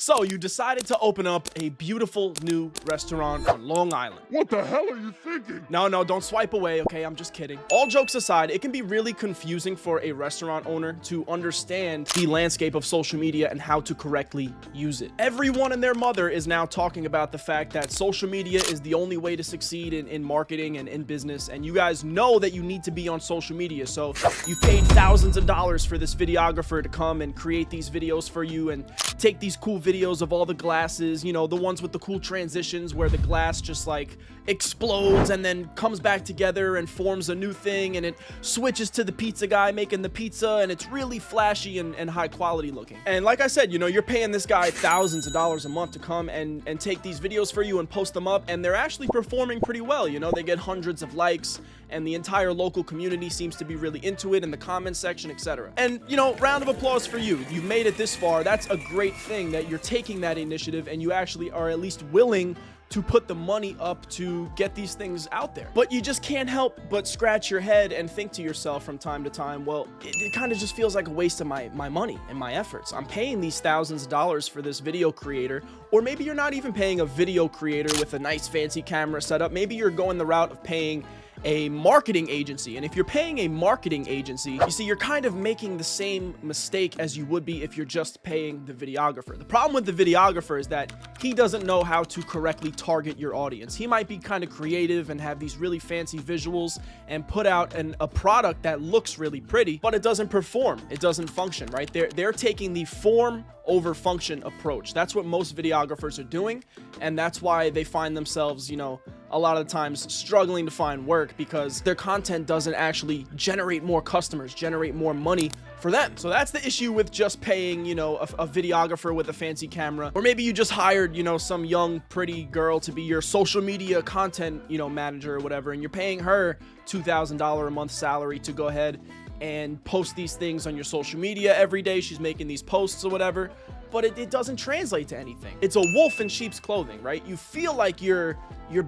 So you decided to open up a beautiful new restaurant on Long Island. What the hell are you thinking? No, don't swipe away, okay? I'm just kidding. All jokes aside, it can be really confusing for a restaurant owner to understand the landscape of social media and how to correctly use it. Everyone and their mother is now talking about the fact that social media is the only way to succeed in marketing and in business, and you guys know that you need to be on social media, so you've paid thousands of dollars for this videographer to come and create these videos for you and take these cool videos of all the glasses, you know, the ones with the cool transitions where the glass just like explodes and then comes back together and forms a new thing, and it switches to the pizza guy making the pizza, and it's really flashy and high quality looking. And like I said, you know, you're paying this guy thousands of dollars a month to come and take these videos for you and post them up, and they're actually performing pretty well. You know, they get hundreds of likes and the entire local community seems to be really into it in the comments section, etc. And, you know, round of applause for you. You've made it this far. That's a great thing that you're taking that initiative and you actually are at least willing to put the money up to get these things out there. But you just can't help but scratch your head and think to yourself from time to time, well, it kind of just feels like a waste of my money and my efforts. I'm paying these thousands of dollars for this video creator, or maybe you're not even paying a video creator with a nice fancy camera setup. Maybe you're going the route of paying a marketing agency. And if you're paying a marketing agency, you see, you're kind of making the same mistake as you would be if you're just paying the videographer. The problem with the videographer is that he doesn't know how to correctly target your audience. He might be kind of creative and have these really fancy visuals and put out a product that looks really pretty, but it doesn't perform. It doesn't function, right? They're taking the form over function approach. That's what most videographers are doing, and that's why they find themselves, you know, a lot of the times struggling to find work, because their content doesn't actually generate more customers, generate more money for them. So that's the issue with just paying, you know, a videographer with a fancy camera, or maybe you just hired, you know, some young pretty girl to be your social media content, you know, manager or whatever, and you're paying her $2,000 a month salary to go ahead and post these things on your social media every day. She's making these posts or whatever, but it doesn't translate to anything. It's a wolf in sheep's clothing, right? You feel like you're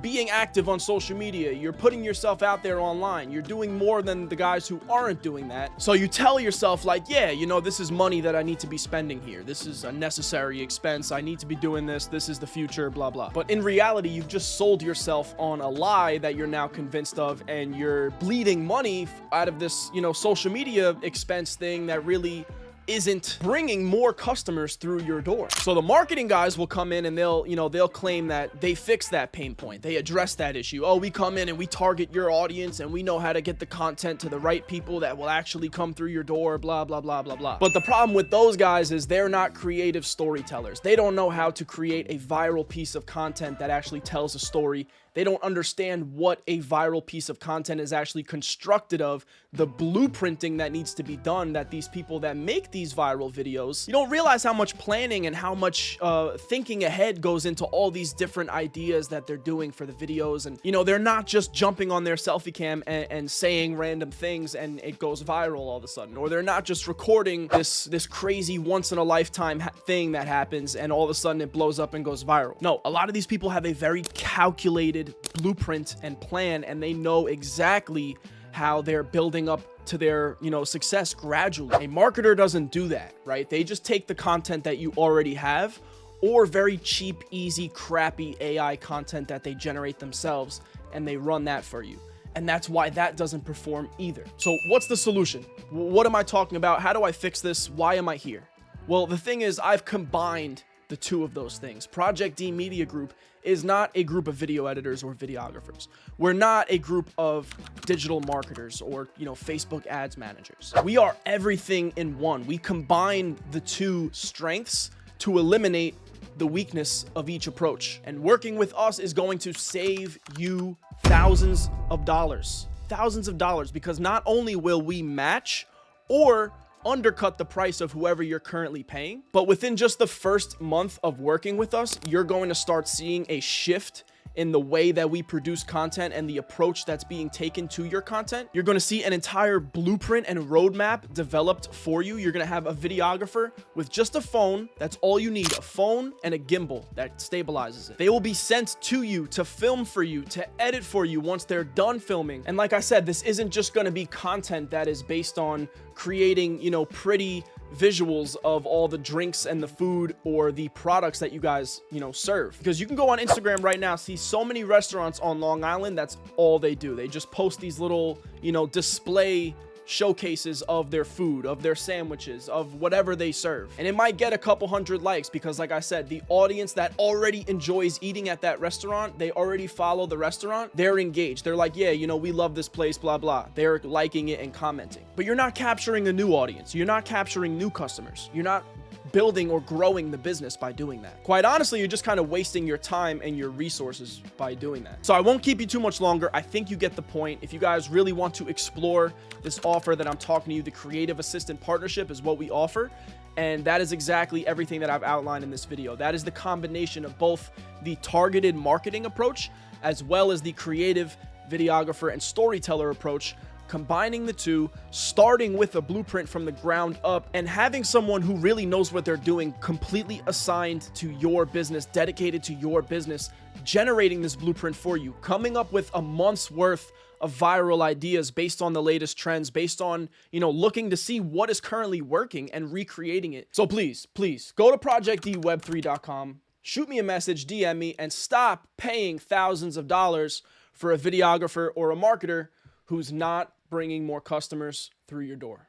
being active on social media, you're putting yourself out there online, you're doing more than the guys who aren't doing that. So you tell yourself like, yeah, you know, this is money that I need to be spending here. This is a necessary expense. I need to be doing this. This is the future, blah, blah. But in reality, you've just sold yourself on a lie that you're now convinced of, and you're bleeding money out of this, you know, social media expense thing that really isn't bringing more customers through your door. So the marketing guys will come in and they'll claim that they fixed that pain point. They address that issue. Oh, we come in and we target your audience and we know how to get the content to the right people that will actually come through your door, blah, blah, blah, blah, blah. But the problem with those guys is they're not creative storytellers. They don't know how to create a viral piece of content that actually tells a story. They don't understand what a viral piece of content is actually constructed of, the blueprinting that needs to be done, that these people that make these viral videos, you don't realize how much planning and how much thinking ahead goes into all these different ideas that they're doing for the videos. And, you know, they're not just jumping on their selfie cam and saying random things and it goes viral all of a sudden, or they're not just recording this crazy once in a lifetime thing that happens and all of a sudden it blows up and goes viral. No, a lot of these people have a very calculated blueprint and plan, and they know exactly how they're building up to their, you know, success gradually. A marketer doesn't do that, right? They just take the content that you already have, or very cheap, easy, crappy AI content that they generate themselves, and they run that for you. And that's why that doesn't perform either. So what's the solution? What am I talking about? How do I fix this? Why am I here? Well, the thing is, I've combined the two of those things. Project D Media Group is not a group of video editors or videographers. We're not a group of digital marketers or, you know, Facebook ads managers. We are everything in one. We combine the two strengths to eliminate the weakness of each approach. And working with us is going to save you thousands of dollars, because not only will we match or undercut the price of whoever you're currently paying, but within just the first month of working with us, you're going to start seeing a shift in the way that we produce content and the approach that's being taken to your content. You're going to see an entire blueprint and roadmap developed for you. You're going to have a videographer with just a phone. That's all you need, a phone and a gimbal that stabilizes it. They will be sent to you to film for you, to edit for you once they're done filming. And like I said, this isn't just going to be content that is based on creating, you know, pretty visuals of all the drinks and the food or the products that you guys, serve. Because you can go on Instagram right now, see so many restaurants on Long Island, that's all they do. They just post these little, display showcases of their food, of their sandwiches, of whatever they serve. And it might get a couple hundred likes because, like I said, the audience that already enjoys eating at that restaurant, they already follow the restaurant, they're engaged. They're like, yeah, we love this place, blah, blah. They're liking it and commenting. But you're not capturing a new audience. You're not capturing new customers. You're not building or growing the business by doing that. Quite honestly, you're just kind of wasting your time and your resources by doing that. So I won't keep you too much longer. I think you get the point. If you guys really want to explore this offer that I'm talking to you, the Creative Assistant Partnership is what we offer. And that is exactly everything that I've outlined in this video. That is the combination of both the targeted marketing approach as well as the creative videographer and storyteller approach, combining the two, starting with a blueprint from the ground up and having someone who really knows what they're doing completely assigned to your business, dedicated to your business, generating this blueprint for you, coming up with a month's worth of viral ideas based on the latest trends, based on, looking to see what is currently working and recreating it. So please go to projectdweb3.com, shoot me a message, DM me, and stop paying thousands of dollars for a videographer or a marketer who's not bringing more customers through your door.